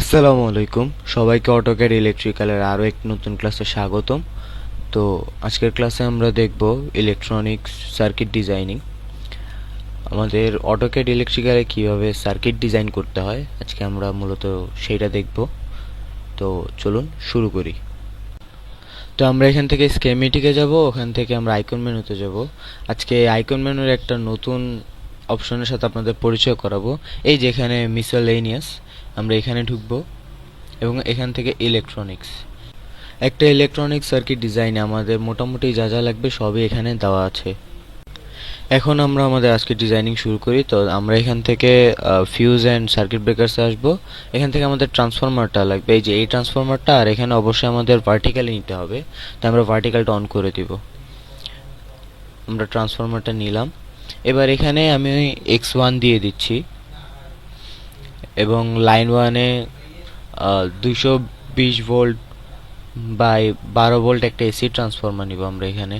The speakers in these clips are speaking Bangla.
আসসালামু আলাইকুম, সবাইকে অটোক্যাড ইলেকট্রিক্যালের আরও এক নতুন ক্লাসে স্বাগতম। তো আজকের ক্লাসে আমরা দেখব ইলেকট্রনিক্স সার্কিট ডিজাইনিং। আমাদের অটোক্যাড ইলেকট্রিক্যালে কীভাবে সার্কিট ডিজাইন করতে হয় আজকে আমরা মূলত সেইটা দেখব। তো চলুন শুরু করি। তো আমরা এখান থেকে স্কেমেটিকে যাব, ওখান থেকে আমরা আইকন মেনুতে যাব। আজকে আইকন মেনুর একটা নতুন অপশনের সাথে আপনাদের পরিচয় করাবো। এই যেখানে মিসেলেনিয়াস, আমরা এখানে ঢুকবো এবং এখান থেকে ইলেকট্রনিক্স। একটা ইলেকট্রনিক সার্কিট ডিজাইনে আমাদের মোটামুটি যা যা লাগবে সবই এখানে দেওয়া আছে। এখন আমরা আমাদের আজকের ডিজাইনিং শুরু করি। তো আমরা এখান থেকে ফিউজ অ্যান্ড সার্কিট ব্রেকার্সে আসবো। এখান থেকে আমাদের ট্রান্সফরমারটা লাগবে, এই যে এই ট্রান্সফরমারটা, আর এখানে অবশ্যই আমাদের ভার্টিক্যালি নিতে হবে। তো আমরা ভার্টিক্যালটা অন করে দিব। আমরা ট্রান্সফরমারটা নিলাম। এবার এখানে আমি X1 দিয়ে দিচ্ছি এবং লাইন ওয়ানে 220 ভোল্ট বাই 12 ভোল্ট একটা এসি ট্রান্সফরমার নিব আমরা এখানে।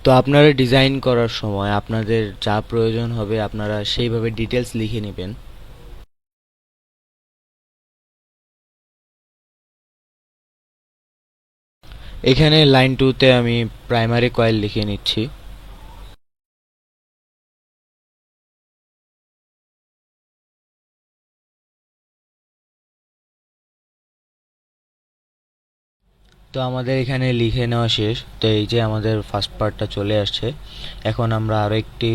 তো আপনারা ডিজাইন করার সময় আপনাদের যা প্রয়োজন হবে আপনারা সেইভাবে ডিটেলস লিখে নেবেন। এখানে লাইন 2তে আমি প্রাইমারি কয়েল লিখে নিচ্ছি। তো আমাদের এখানে লিখে নেওয়া শেষ। তো এই যে আমাদের ফার্স্ট পার্টটা চলে আসছে। এখন আমরা আরও একটি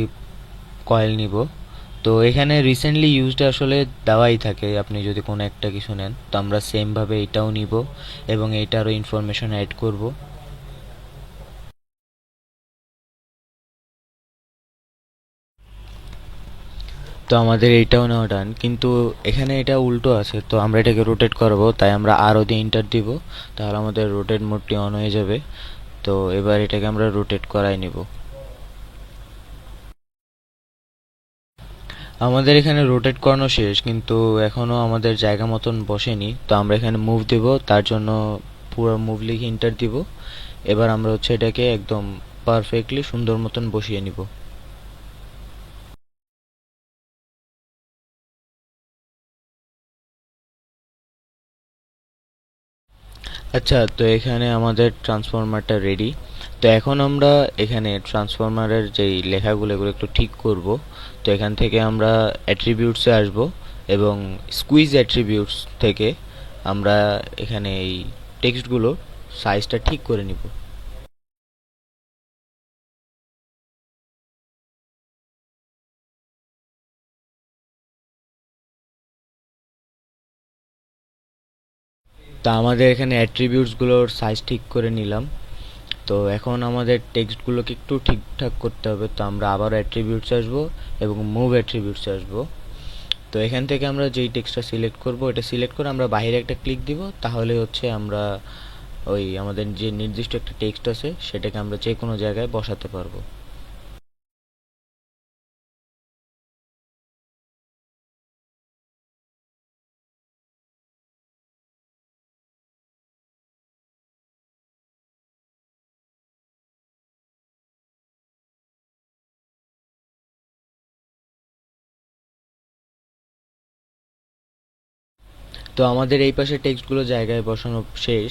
কয়েল নিব। তো এখানে রিসেন্টলি ইউজড আসলে দেওয়াই থাকে, আপনি যদি কোনো একটা কিছু নেন। তো আমরা সেমভাবে এটাও নিব এবং এইটারও ইনফরমেশন অ্যাড করব। তো আমাদের এইটাও নেওয়া ডান, কিন্তু এখানে এটা উল্টো আছে। তো আমরা এটাকে রোটেট করবো, তাই আমরা আরও দিয়ে এন্টার দিব, তাহলে আমাদের রোটেট মোডটি অন হয়ে যাবে। তো এবার এটাকে আমরা রোটেট করাই নিব। আমাদের এখানে রোটেট করানো শেষ, কিন্তু এখনও আমাদের জায়গা মতন বসেনি। তো আমরা এখানে মুভ দেব, তার জন্য পুরো মুভ লিখে এন্টার দিব। এবার আমরা হচ্ছে এটাকে একদম পারফেক্টলি সুন্দর মতন বসিয়ে নিব। আচ্ছা, তো এখানে আমাদের ট্রান্সফরমারটা রেডি। তো এখন আমরা এখানে ট্রান্সফরমারের যেই লেখাগুলো এগুলো একটু ঠিক করব। তো এখান থেকে আমরা অ্যাট্রিবিউটসে আসব এবং স্কুইজ অ্যাট্রিবিউটস থেকে আমরা এখানে এই টেক্সটগুলো সাইজটা ঠিক করে নিব। তা আমাদের এখানে অ্যাট্রিবিউটসগুলোর সাইজ ঠিক করে নিলাম। তো এখন আমাদের টেক্সটগুলোকে একটু ঠিকঠাক করতে হবে। তো আমরা আবার অ্যাট্রিবিউটস আসবো এবং মুভ অ্যাট্রিবিউটস আসবো। তো এখান থেকে আমরা যেই টেক্সটটা সিলেক্ট করব, এটা সিলেক্ট করে আমরা বাইরে একটা ক্লিক দিব, তাহলে হচ্ছে আমরা ওই আমাদের যে নির্দিষ্ট একটা টেক্সট আছে সেটাকে আমরা যে কোনো জায়গায় বসাতে পারবো। তো আমাদের এই পাশে টেক্সটগুলো জায়গায় বসানো শেষ।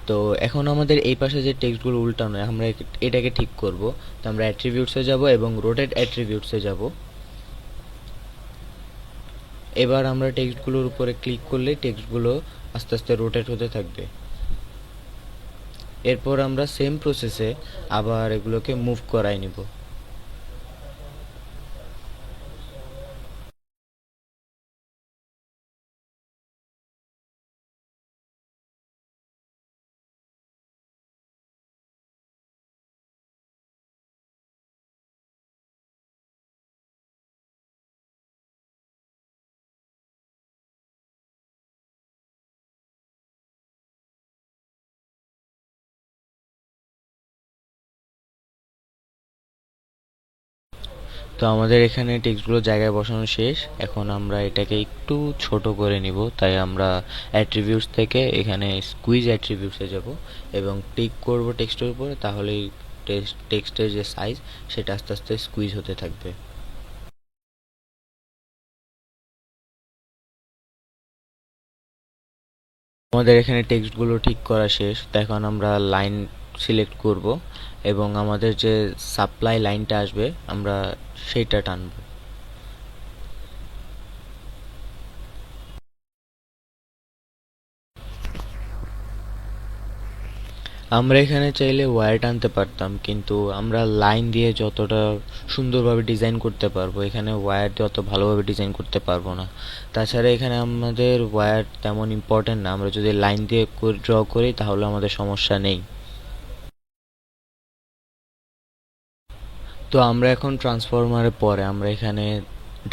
তো এখন আমাদের এই পাশে যে টেক্সটগুলো উল্টানো, আমরা এটাকে ঠিক করব। তো আমরা অ্যাট্রিবিউটসে যাব এবং রোটেট অ্যাট্রিবিউটসে যাব। এবার আমরা টেক্সটগুলোর উপরে ক্লিক করলে টেক্সটগুলো আস্তে আস্তে রোটেট হতে থাকবে। এরপর আমরা সেম প্রসেসে আবার এগুলোকে মুভ করাই নিব। তো আমাদের এখানে টেক্সটগুলো জায়গায় বসানো শেষ। এখন আমরা এটাকে একটু ছোট করে নিব, তাই আমরা অ্যাট্রিবিউটস থেকে এখানে স্কুইজ অ্যাট্রিবিউটসে যাব এবং ক্লিক করব টেক্সটের উপরে, তাহলেই টেক্সটের যে সাইজ সেটা আস্তে আস্তে স্কুইজ হতে থাকবে। আমাদের এখানে টেক্সটগুলো ঠিক করা শেষ, তো এখন আমরা লাইন সিলেক্ট করব এবং আমাদের যে সাপ্লাই লাইনটা আসবে আমরা সেইটা টানব। আমরা এখানে চাইলে ওয়্যার টানতে পারতাম, কিন্তু আমরা লাইন দিয়ে যতটা সুন্দরভাবে ডিজাইন করতে পারবো এখানে ওয়্যার দিয়ে অত ভালোভাবে ডিজাইন করতে পারবো না। তাছাড়া এখানে আমাদের ওয়্যার তেমন ইম্পর্টেন্ট না, আমরা যদি লাইন দিয়ে ড্র করি তাহলে আমাদের সমস্যা নেই। তো আমরা এখন ট্রান্সফরমারের পরে আমরা এখানে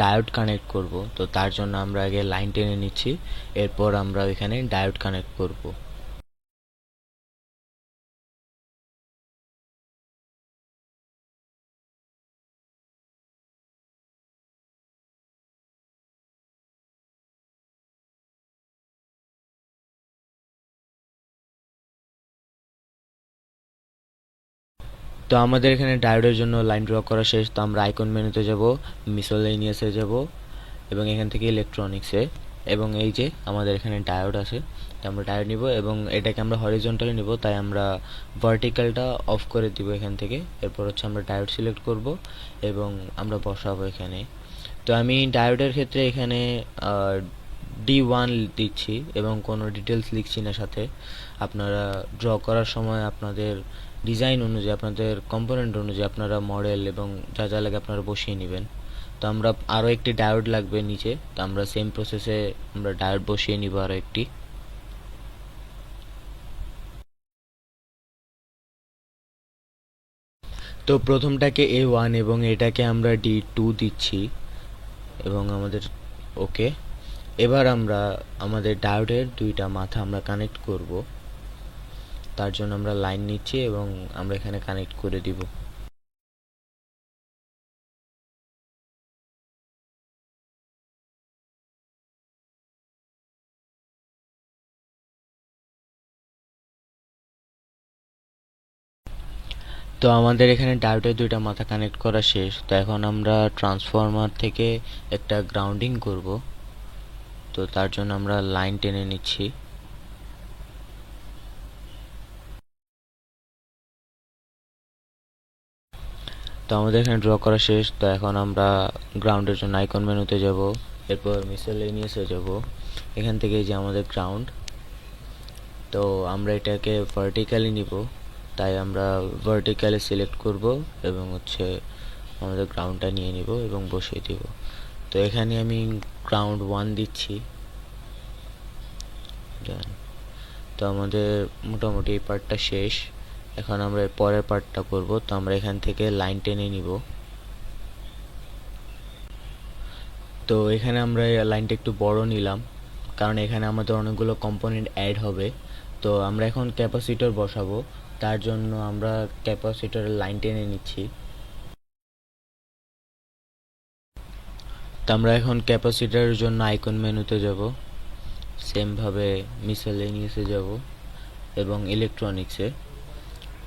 ডায়োড কানেক্ট করব, তো তার জন্য আমরা আগে লাইন টেনে নিচ্ছি, এরপর আমরা এখানে ডায়োড কানেক্ট করব। তো আমাদের এখানে ডায়োডের জন্য লাইন ড্র করা শেষ, তো আমরা আইকন মেনুতে যাব, মিসেলেনিয়াসে যাব এবং এখান থেকে ইলেকট্রনিক্সে, এবং এই যে আমাদের এখানে ডায়োড আছে, তো আমরা ডায়োড নিব এবং এটাকে আমরা হরিজন্টালি নিব, তাই আমরা ভার্টিক্যালটা অফ করে দিব এখান থেকে। এরপর হচ্ছে আমরা ডায়োড সিলেক্ট করব এবং আমরা বসাবো এখানে। তো আমি ডায়োডের ক্ষেত্রে এখানে D1 দিচ্ছি এবং কোনো ডিটেলস লিখছি না সাথে। আপনারা ড্র করার সময় আপনাদের ডিজাইন অনুযায়ী, আপনাদের কম্পোনেন্ট অনুযায়ী আপনারা মডেল এবং যা যা লাগে আপনারা বসিয়ে নেবেন। তো আমরা আরও একটি ডায়োড লাগবে নিচে, তো আমরা সেম প্রসেসে আমরা ডায়োড বসিয়ে নিব আরও একটি। তো প্রথমটাকে A1 এবং এটাকে আমরা D2 দিচ্ছি এবং আমাদের ওকে। এবার আমরা আমাদের ডায়োডের দুইটা মাথা আমরা কানেক্ট করব, তার জন্য আমরা লাইন নিচ্ছি এবং আমরা এখানে কানেক্ট করে দিব। তো আমাদের এখানে ডায়োডের দুইটা মাথা কানেক্ট করা শেষ, তো এখন আমরা ট্রান্সফরমার থেকে একটা গ্রাউন্ডিং করব, তো তার জন্য আমরা লাইন টেনে নিচ্ছি। তো আমাদের এখানে ড্র করা শেষ, তো এখন আমরা গ্রাউন্ডের জন্য আইকন মেনুতে যাব, এরপর মিসেলেনিয়াসে যাব, এখান থেকে যে আমাদের গ্রাউন্ড, তো আমরা এটাকে ভার্টিক্যালি নিব, তাই আমরা ভার্টিক্যালি সিলেক্ট করব এবং হচ্ছে আমাদের গ্রাউন্ডটা নিয়ে নিব এবং বসিয়ে দিব। তো এখানে আমি গ্রাউন্ড 1 দিচ্ছি। তো আমাদের মোটামুটি এই পার্টটা শেষ, এখন আমরা পরের পার্টটা করব। তো আমরা এখান থেকে লাইন টেনে নিব, তো এখানে আমরা লাইনটা একটু বড় নিলাম কারণ এখানে আমাদের অনেকগুলো কম্পোনেন্ট অ্যাড হবে। তো আমরা এখন ক্যাপাসিটর বসাবো, তার জন্য আমরা ক্যাপাসিটরের লাইন টেনে নিচ্ছি। তো আমরা এখন ক্যাপাসিটরের জন্য আইকন মেনুতে যাব, সেমভাবে মিসেলেনিয়াসে যাব এবং ইলেকট্রনিক্সে।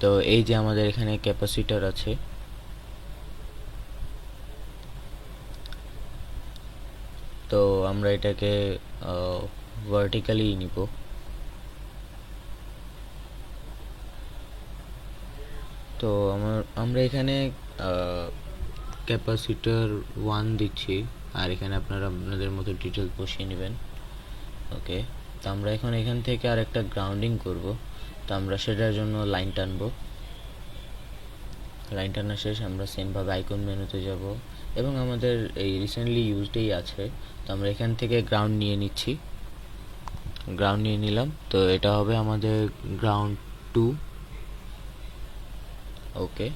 তো এই যে আমাদের এখানে ক্যাপাসিটর আছে, তো আমরা এটাকে ভার্টিক্যালি নিব। তো আমরা এখানে ক্যাপাসিটর 1 দিচ্ছি, আর এখানে আপনারা আপনাদের মতো ডিটেলস বসিয়ে নেবেন। ওকে, তো আমরা এখন এখান থেকে আর একটা গ্রাউন্ডিং করব, তো আমরা সেটার জন্য লাইন টানবো। লাইন টানা শেষ, আমরা সেমভাবে আইকন মেনুতে যাব এবং আমাদের এই রিসেন্টলি ইউজডেই আছে, তো আমরা এখান থেকে গ্রাউন্ড নিয়ে নিচ্ছি। গ্রাউন্ড নিয়ে নিলাম, তো এটা হবে আমাদের গ্রাউন্ড 2। ওকে,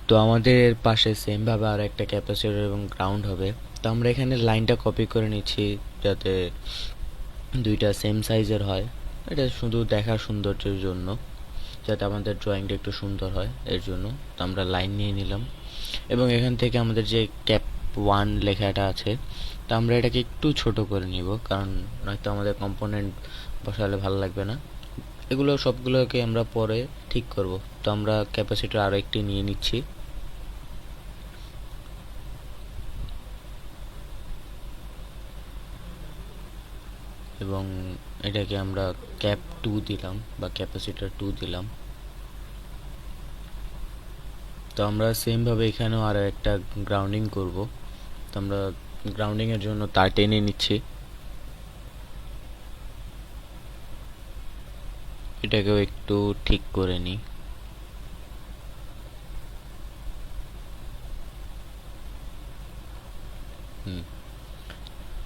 তো আমাদের এর পাশে সেমভাবে আর একটা ক্যাপাসিটর এবং গ্রাউন্ড হবে। তো আমরা এখানে লাইনটা কপি করে নিচ্ছি যাতে দুইটা সেম সাইজের হয়, এটা শুধু দেখার সৌন্দর্যের জন্য, যাতে আমাদের ড্রয়িংটা একটু সুন্দর হয় এর জন্য। তো আমরা লাইন নিয়ে নিলাম এবং এখান থেকে আমাদের যে ক্যাপ 1 লেখাটা আছে, তো আমরা এটাকে একটু ছোট করে নিব, কারণ নয়তো আমাদের কম্পোনেন্ট বসালে ভালো লাগবে না। এগুলো সবগুলোকে আমরা পরে ঠিক করব। তো আমরা ক্যাপাসিটর আরও একটি নিয়ে নিচ্ছি। এবং এটাকে আমরা ক্যাপ 2 দিলাম বা ক্যাপাসিটর 2 দিলাম। তো আমরা সেম ভাবে এখানেও আরো একটা গ্রাউন্ডিং করব। তো আমরা গ্রাউন্ডিং এর জন্য তার টেনে নিচ্ছি, এটাকেও একটু ঠিক করে নিই।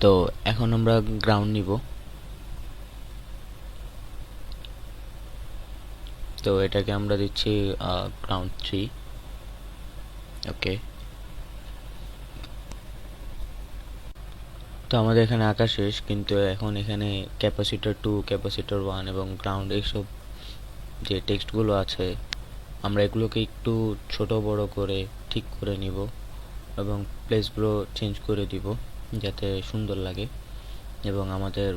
তো এখন আমরা গ্রাউন্ড নিব। তো এটাকে আমরা দিচ্ছি গ্রাউন্ড 3। ওকে, তো আমাদের এখানে আঁকা শেষ, কিন্তু এখন এখানে ক্যাপাসিটর 2, ক্যাপাসিটর 1 এবং গ্রাউন্ড এইসব যে টেক্সটগুলো আছে আমরা এগুলোকে একটু ছোট বড় করে ঠিক করে নিব এবং প্লেসগুলো চেঞ্জ করে দিব যাতে সুন্দর লাগে, এবং আমাদের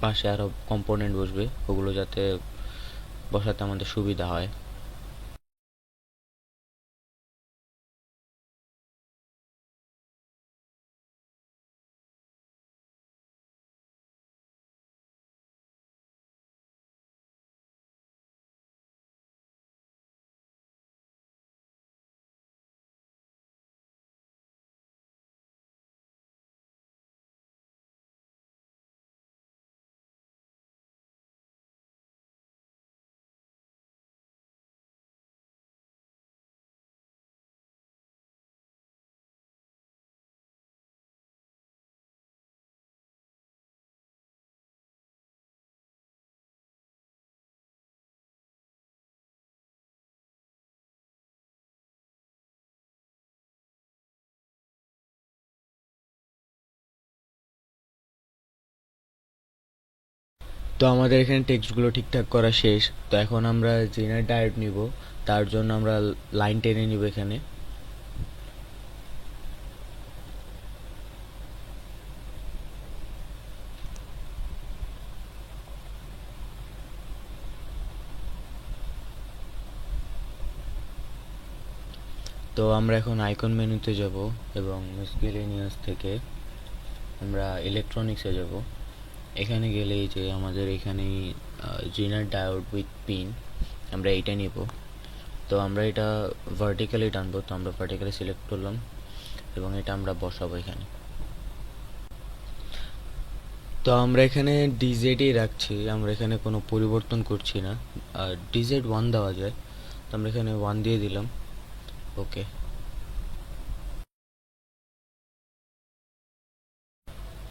পাশে আরও কম্পোনেন্ট বসবে, ওগুলো যাতে বসাতে আমাদের সুবিধা হয়। তো আমাদের এখানে টেক্সটগুলো ঠিকঠাক করা শেষ। তো এখন আমরা জেনার ডায়োড নিব, তার জন্য আমরা লাইন টেনে নিব এখানে। তো আমরা এখন আইকন মেনুতে যাব এবং মিসকেলেনিয়াস থেকে আমরা ইলেকট্রনিক্সে যাব। এখানে গেলেই যে আমাদের এখানে জেনার ডায়োড উইথ পিন, আমরা এইটা নিব। তো আমরা এটা ভার্টিক্যালি টানবো, তো আমরা ভার্টিক্যালি সিলেক্ট করলাম এবং এটা আমরা বসাবো এখানে। তো আমরা এখানে ডিজেডই রাখছি, আমরা এখানে কোনো পরিবর্তন করছি না। আর ডিজেড 1 দেওয়া যায়, তো আমরা এখানে 1 দিয়ে দিলাম। ওকে,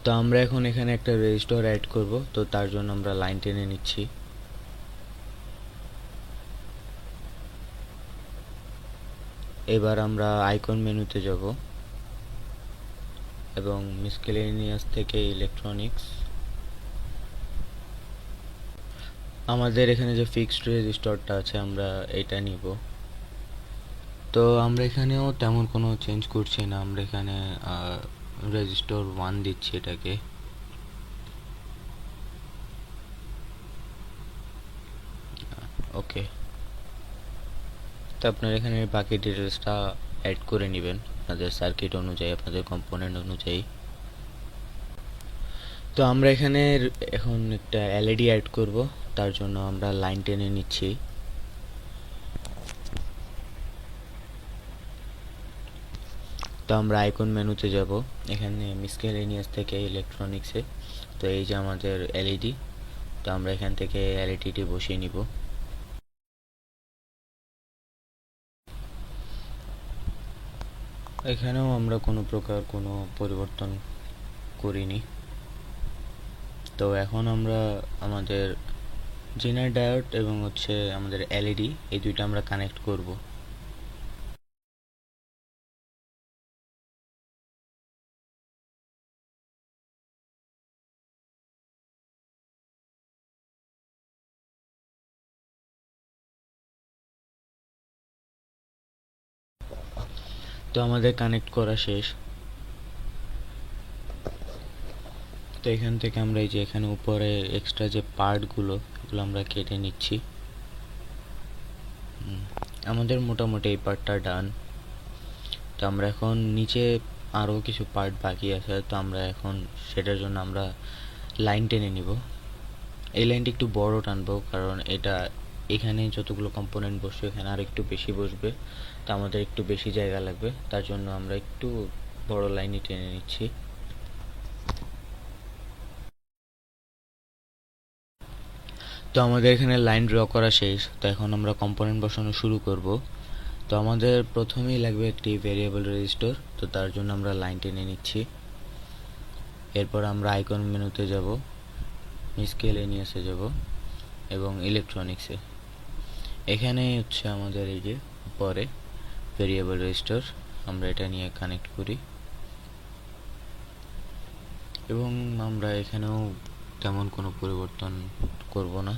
তো আমরা এখন এখানে একটা রেজিস্টার অ্যাড করব, তো তার জন্য আমরা লাইন টেনে নিচ্ছি। এবার আমরা আইকন মেনুতে যাব এবং মিসকেলেনিয়াস থেকে ইলেকট্রনিক্স, আমাদের এখানে যে ফিক্সড রেজিস্টারটা আছে আমরা এটা নিব। তো আমরা এখানেও তেমন কোনো চেঞ্জ করছি না, আমরা এখানে রেজিস্টার 1 দিচ্ছি এটাকে। ওকে, তো আপনার এখানে বাকি ডিটেলসটা অ্যাড করে নেবেন আপনাদের সার্কিট অনুযায়ী, আপনাদের কম্পোনেন্ট অনুযায়ী। তো আমরা এখানে এখন একটা এলইডি অ্যাড করব, তার জন্য আমরা লাইন টেনে নিচ্ছি। তো আমরা আইকন মেনুতে যাব, এখানে মিসকেলেনিয়াস থেকে ইলেকট্রনিক্সে। তো এই যে আমাদের এলইডি, তো আমরা এখান থেকে এলইডিটি বসিয়ে নিব। এখানেও আমরা কোনো প্রকার কোনো পরিবর্তন করিনি। তো এখন আমরা আমাদের জেনার ডায়োড এবং হচ্ছে আমাদের এলইডি, এই দুইটা আমরা কানেক্ট করব। তো আমাদের কানেক্ট করা শেষ। তো এখান থেকে আমরা এই যে এখানে উপরে এক্সট্রা যে পার্টগুলো, এগুলো আমরা কেটে নিচ্ছি। আমাদের মোটামুটি এই পার্টটা ডান। তো আমরা এখন নিচে আরও কিছু পার্ট বাকি আছে, তো আমরা এখন সেটার জন্য আমরা লাইন টেনে নিব। এই লাইনটা একটু বড় টানবো, কারণ এটা এখানে যতগুলো কম্পোনেন্ট বসবে এখানে আর একটু বেশি বসবে, তো আমাদের একটু বেশি জায়গা লাগবে, তার জন্য আমরা একটু বড় লাইনই টেনে নিচ্ছি। তো আমাদের এখানে লাইন ড্র করা শেষ, তো এখন আমরা কম্পোনেন্ট বসানো শুরু করব। তো আমাদের প্রথমেই লাগবে একটি ভেরিয়েবল রেজিস্টর, তো তার জন্য আমরা লাইন টেনে নিচ্ছি। এরপর আমরা আইকন মেনুতে যাব, মিসকেলেনিয়াসে যাব এবং ইলেকট্রনিক্সে। এখানে হচ্ছে আমাদের এই যে পরে ভেরিয়েবল রেজিস্টর, আমরা এটা নিয়ে কানেক্ট করি এবং আমরা এখানেও তেমন কোনো পরিবর্তন করব না।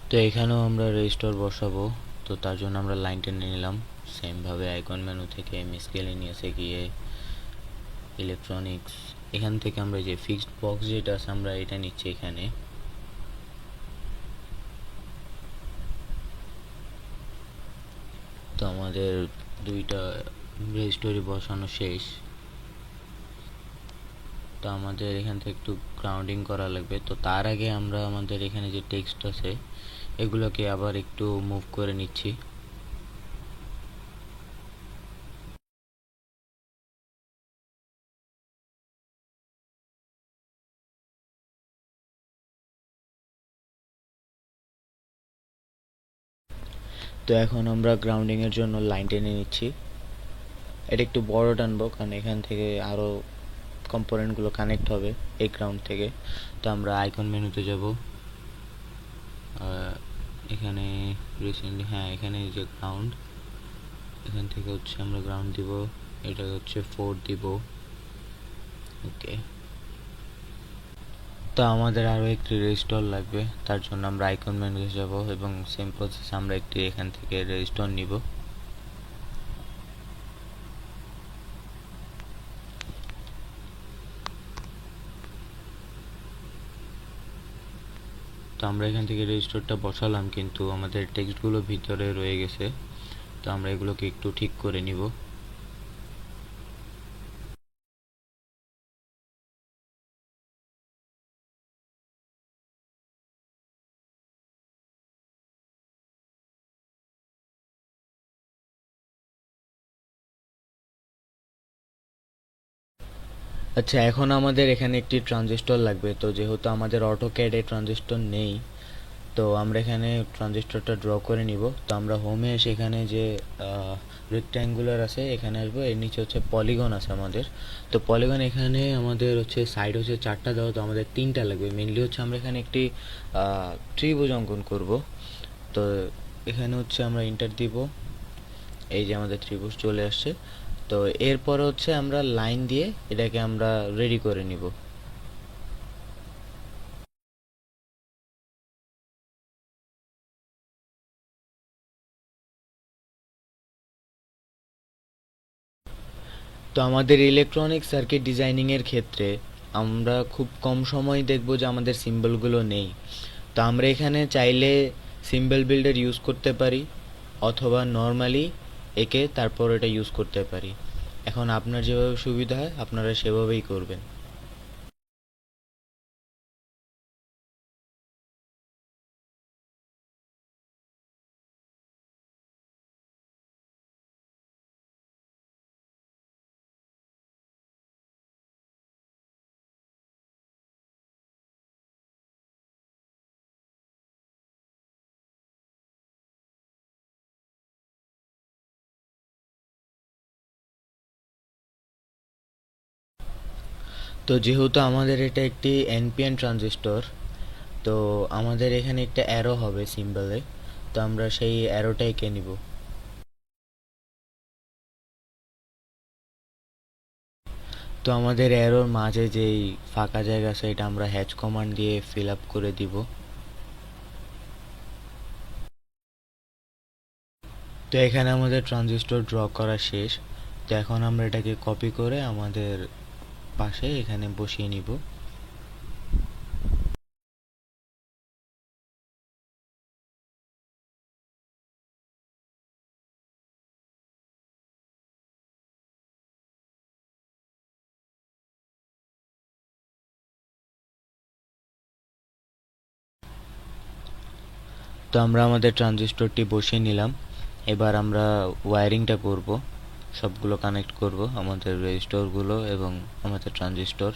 তো এখানেও আমরা রেজিস্টর বসাবো, তো তার জন্য আমরা লাইন টেনে নিলাম। সেমভাবে আইকন মেনু থেকে মিসকেলেনিয়াসে গিয়ে ইলেকট্রনিক্স, এখান থেকে আমরা যে ফিক্সড বক্স যেটা আছে আমরা এটা নিচ্ছি এখানে। তো আমাদের দুইটা রেজিস্টরি বসানো শেষ। তো আমাদের এখান থেকে একটু গ্রাউন্ডিং করা লাগবে, তো তার আগে আমরা আমাদের এখানে যে টেক্সট আছে এগুলোকে আবার একটু মুভ করে নিচ্ছি। তো এখন আমরা গ্রাউন্ডিং এর জন্য লাইন টেনে নিচ্ছি। এটা একটু বড় টানবো, কারণ এখান থেকে আরো কম্পোনেন্ট গুলো কানেক্ট হবে এই গ্রাউন্ড থেকে। তো আমরা আইকন মেনুতে যাব, এখানে রিসেন্টলি, হ্যাঁ এখানে যে গ্রাউন্ড, এখান থেকে হচ্ছে আমরা গ্রাউন্ড দিব, এটা হচ্ছে 4 দিব। ওকে, তো আমাদের আরও একটি রেজিস্টর লাগবে, তার জন্য আমরা আইকন মেনুতে যাব এবং সেম প্রসেস আমরা একটি এখান থেকে রেজিস্টর নিব। তো আমরা এখান থেকে রেজিস্টরটা বসালাম, কিন্তু আমাদের টেক্সটগুলো ভিতরে রয়ে গেছে, তো আমরা এগুলোকে একটু ঠিক করে নিব। আচ্ছা, এখন আমাদের এখানে একটি ট্রানজিস্টর লাগবে, তো যেহেতু আমাদের অটোক্যাডে ট্রানজিস্টর নেই, তো আমরা এখানে ট্রানজিস্টরটা ড্র করে নিব। তো আমরা হোমে এসে এখানে যে রেক্ট্যাঙ্গুলার আছে এখানে আসবো, এর নিচে হচ্ছে পলিগন আছে আমাদের। তো পলিগন এখানে আমাদের হচ্ছে সাইড হচ্ছে 4টা দেওয়া, তো আমাদের 3টা লাগবে। মেনলি হচ্ছে আমরা এখানে একটি ত্রিভুজ অঙ্কন করব। তো এখানে হচ্ছে আমরা ইন্টার দিব, এই যে আমাদের ত্রিভুজ চলে আসছে। তো এরপরে হচ্ছে আমরা লাইন দিয়ে এটাকে আমরা রেডি করে নিব। তো আমাদের ইলেকট্রনিক সার্কিট ডিজাইনিং এর ক্ষেত্রে আমরা খুব কম সময় দেখব যে আমাদের সিম্বলগুলো নেই। তো আমরা এখানে চাইলে সিম্বল বিল্ডার ইউজ করতে পারি, অথবা নর্মালি একে তারপর এটা ইউজ করতে পারি। এখন আপনার যেভাবে সুবিধা হয় আপনারা সেভাবেই করবেন। তো যেহেতু আমাদের এটা একটি এনপিএন ট্রানজিস্টর, তো আমাদের এখানে একটা অ্যারো হবে সিম্বলে, তো আমরা সেই অ্যারোটা এঁকে নিব। তো আমাদের অ্যারোর মাঝে যেই ফাঁকা জায়গা আছে এটা আমরা হ্যাচ কমান্ড দিয়ে ফিল আপ করে দিব। তো এখানে আমাদের ট্রানজিস্টর ড্র করা শেষ। তো এখন আমরা এটাকে কপি করে আমাদের পাশে এখানে বসিয়ে নিব। তো আমরা আমাদের ট্রানজিস্টরটি বসিয়ে নিলাম। এবার আমরা ওয়্যারিংটা করব, সবগুলো কানেক্ট করব, আমাদের রেজিস্টরগুলো এবং আমাদের ট্রানজিস্টর।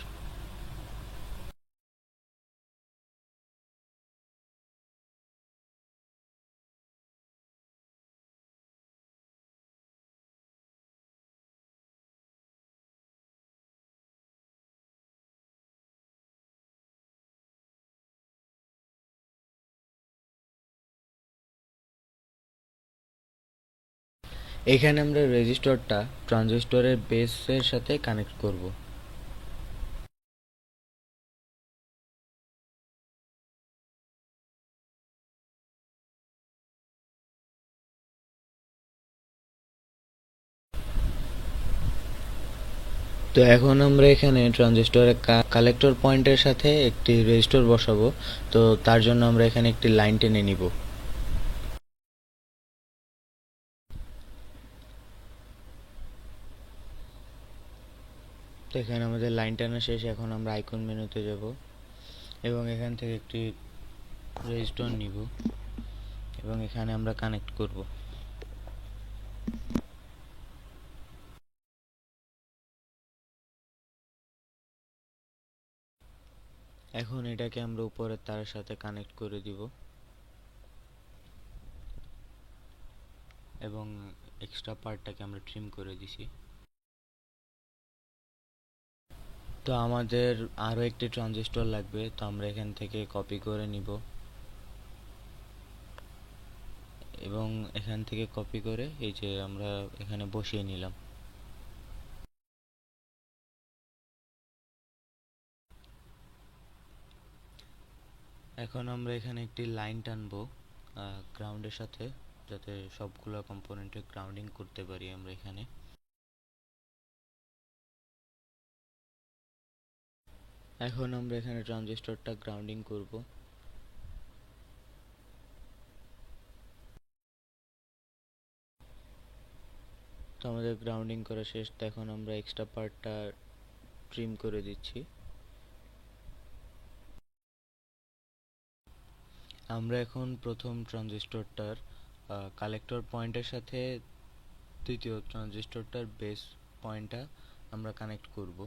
এখানে আমরা রেজিস্টরটা ট্রানজিস্টরের বেসের সাথে কানেক্ট করব। তো এখন আমরা এখানে ট্রানজিস্টরের কালেক্টর পয়েন্টের সাথে একটি রেজিস্টর বসাবো। তো তার জন্য আমরা এখানে একটি লাইন টেনে নিব। তো এখানে আমাদের লাইন টানা শেষ। এখন আমরা আইকন মেনুতে যাব এবং এখান থেকে একটি রেজিস্টর নিব এবং এখানে আমরা কানেক্ট করব। এখন এটাকে আমরা উপরের তারের সাথে কানেক্ট করে দিব এবং এক্সট্রা পার্টটাকে আমরা ট্রিম করে দিছি। তো আমাদের আরও একটি ট্রানজিস্টর লাগবে, তো আমরা এখান থেকে কপি করে নিব এবং এখান থেকে কপি করে এই যে আমরা এখানে বসিয়ে নিলাম। এখন আমরা এখানে একটি লাইন টানবো গ্রাউন্ডের সাথে, যাতে সবগুলো কম্পোনেন্টে গ্রাউন্ডিং করতে পারি আমরা এখানে। এখন আমরা এখানে ট্রানজিস্টরটা গ্রাউন্ডিং করব। তো আমাদের গ্রাউন্ডিং করা শেষ। তো এখন আমরা এক্সট্রা পার্টটা ট্রিম করে দিচ্ছি। আমরা এখন প্রথম ট্রানজিস্টরটার কালেক্টর পয়েন্টের সাথে দ্বিতীয় ট্রানজিস্টরটার বেস পয়েন্টটা আমরা কানেক্ট করব।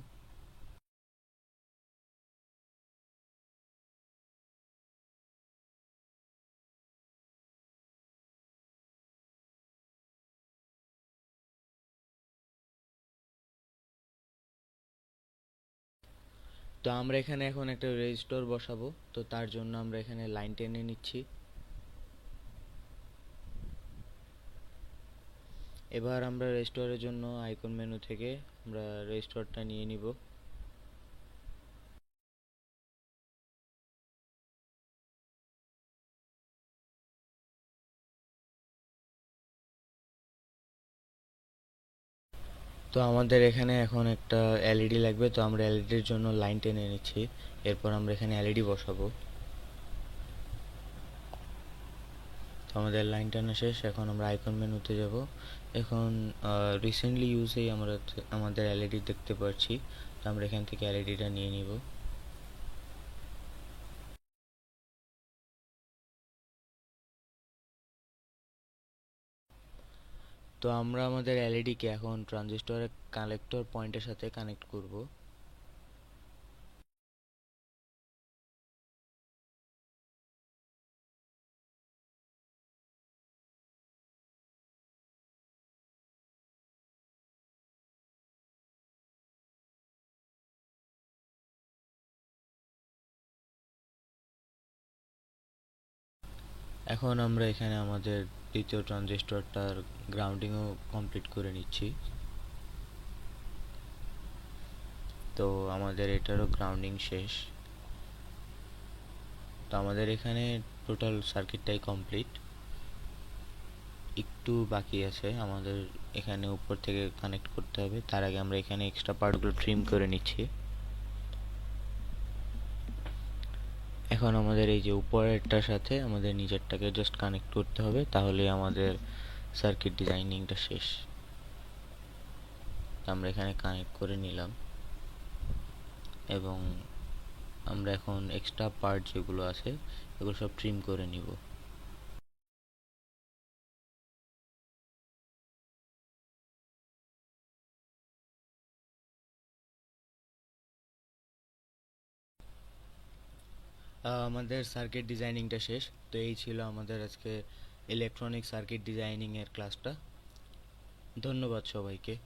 তো আমরা এখানে এখন একটা রেজিস্টর বসাবো, তো তার জন্য আমরা এখানে লাইন টেনে নিচ্ছি। এবার আমরা রেজিস্টরের জন্য আইকন মেনু থেকে আমরা রেজিস্টরটা নিয়ে নিব। তো আমাদের এখানে এখন একটা এলইডি লাগবে, তো আমরা এলইডির জন্য লাইন টেনে নিচ্ছি। এরপর আমরা এখানে এলইডি বসাবো। তো আমাদের লাইন টানা শেষ। এখন আমরা আইকন মেনুতে যাব। এখন রিসেন্টলি ইউজেই আমরা আমাদের এলইডি দেখতে পাচ্ছি, তো আমরা এখান থেকে এলইডিটা নিয়ে নিব। তো আমরা আমাদের এলইডিকে এখন ট্রানজিস্টরের কালেক্টর পয়েন্টের সাথে কানেক্ট করব। এখন আমরা এখানে আমাদের দ্বিতীয় ট্রানজিস্টরটার গ্রাউন্ডিংও কমপ্লিট করে নিচ্ছি। তো আমাদের এটারও গ্রাউন্ডিং শেষ। তো আমাদের এখানে টোটাল সার্কিটটাই কমপ্লিট। একটু বাকি আছে, আমাদের এখানে উপর থেকে কানেক্ট করতে হবে। তার আগে আমরা এখানে এক্সট্রা পার্টগুলো ট্রিম করে নিচ্ছি। এখন আমাদের এই যে উপরেরটার সাথে আমাদের নিচেরটাকে জাস্ট কানেক্ট করতে হবে, তাহলে আমাদের সার্কিট ডিজাইনিংটা শেষ। আমরা এখানে কানেক্ট করে নিলাম এবং আমরা এখন এক্সট্রা পার্ট যেগুলো আছে এগুলো সব ট্রিম করে নিব। আমাদের সার্কিট ডিজাইনিংটা শেষ, তো এই ছিল আমাদের আজকে ইলেকট্রনিক সার্কিট ডিজাইনিংয়ের ক্লাসটা। ধন্যবাদ সবাইকে।